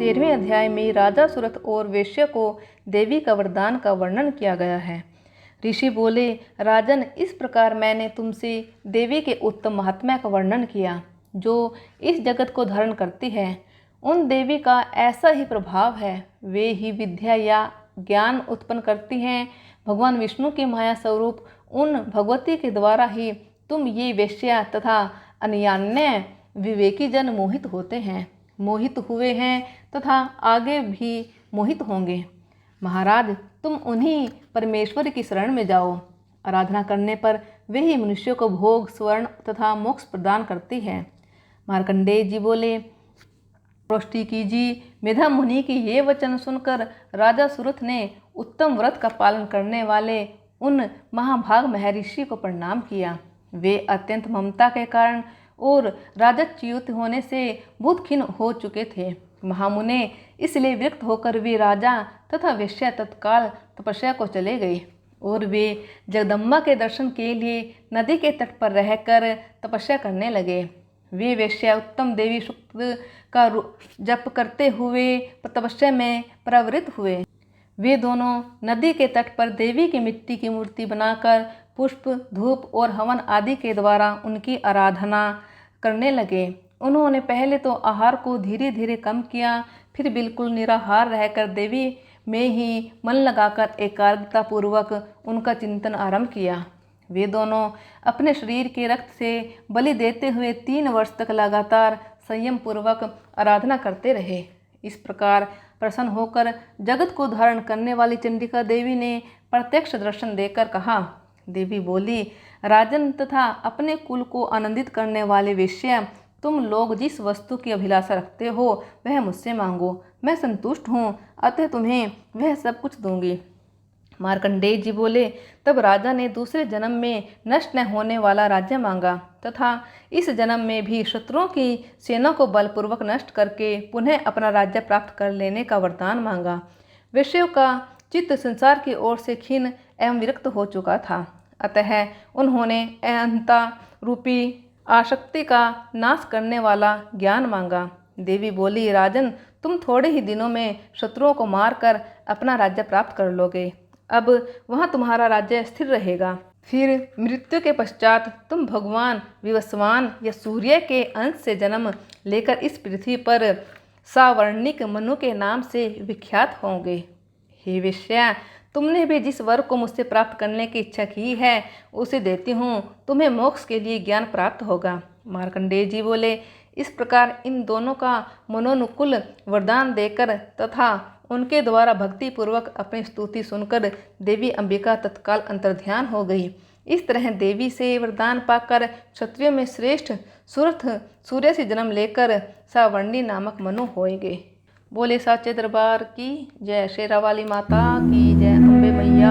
13वें अध्याय में राजा सुरथ और वेश्या को देवी का वरदान का वर्णन किया गया है। ऋषि बोले, राजन, इस प्रकार मैंने तुमसे देवी के उत्तम महात्म्य का वर्णन किया जो इस जगत को धारण करती है। उन देवी का ऐसा ही प्रभाव है, वे ही विद्या या ज्ञान उत्पन्न करती हैं। भगवान विष्णु के माया स्वरूप उन भगवती के द्वारा ही तुम ये वेश्या तथा अन्यान्य विवेकी जन मोहित होते हैं, मोहित हुए हैं तथा आगे भी मोहित होंगे। महाराज, तुम उन्हीं परमेश्वर की शरण में जाओ। आराधना करने पर वे ही मनुष्यों को भोग, स्वर्ण तथा मोक्ष प्रदान करती है। मार्कंडेय जी बोले, पुष्टि कीजिए। मेधा मुनि की ये वचन सुनकर राजा सुरथ ने उत्तम व्रत का पालन करने वाले उन महाभाग महर्षि को प्रणाम किया। वे अत्यंत ममता के कारण और राजच्युत होने से बहुत खिन्न हो चुके थे। महामुने इसलिए विरक्त होकर वे राजा तथा वेश्या तत्काल तपस्या को चले गए और वे जगदम्बा के दर्शन के लिए नदी के तट पर रहकर तपस्या करने लगे। वे वेश्या उत्तम देवी सूक्त का जप करते हुए तपस्या में प्रवृत्त हुए। वे दोनों नदी के तट पर देवी की मिट्टी की मूर्ति बनाकर पुष्प, धूप और हवन आदि के द्वारा उनकी आराधना करने लगे। उन्होंने पहले तो आहार को धीरे धीरे कम किया, फिर बिल्कुल निराहार रहकर देवी में ही मन लगाकर एकाग्रता पूर्वक उनका चिंतन आरंभ किया। वे दोनों अपने शरीर के रक्त से बलि देते हुए 3 वर्ष तक लगातार संयम पूर्वक आराधना करते रहे। इस प्रकार प्रसन्न होकर जगत को धारण करने वाली चंडिका देवी ने प्रत्यक्ष दर्शन देकर कहा। देवी बोली, राजन तथा अपने कुल को आनंदित करने वाले वेश्या, तुम लोग जिस वस्तु की अभिलाषा रखते हो वह मुझसे मांगो, मैं संतुष्ट हूँ, अतः तुम्हें वह सब कुछ दूंगी। मार्कंडेय जी बोले, तब राजा ने दूसरे जन्म में नष्ट न होने वाला राज्य मांगा तथा इस जन्म में भी शत्रुओं की सेना को बलपूर्वक नष्ट करके पुनः अपना राज्य प्राप्त कर लेने का वरदान मांगा। वेश्यों का चित्त संसार की ओर से खिन्न एवं विरक्त हो चुका था, अतः उन्होंने अहंता रूपी आसक्ति का नाश करने वाला ज्ञान मांगा। देवी बोली, राजन, तुम थोड़े ही दिनों में शत्रुओं को मारकर अपना राज्य प्राप्त कर लोगे। अब वहाँ तुम्हारा राज्य स्थिर रहेगा। फिर मृत्यु के पश्चात तुम भगवान विवस्वान या सूर्य के अंश से जन्म लेकर इस पृथ्वी पर सावर्णिक मनु के नाम से विख्यात होंगे। हे वेश्या, तुमने भी जिस वर को मुझसे प्राप्त करने की इच्छा की है उसे देती हूँ, तुम्हें मोक्ष के लिए ज्ञान प्राप्त होगा। मार्कंडेय जी बोले, इस प्रकार इन दोनों का मनोनुकूल वरदान देकर तथा उनके द्वारा भक्ति पूर्वक अपनी स्तुति सुनकर देवी अंबिका तत्काल अंतर्ध्यान हो गई। इस तरह देवी से वरदान पाकर क्षत्रियों में श्रेष्ठ सुरथ सूर्य से जन्म लेकर सावर्णी नामक मनु होएगे। बोले साचे दरबार की जय, शेरा वाली माता की जय, अम्बे मैया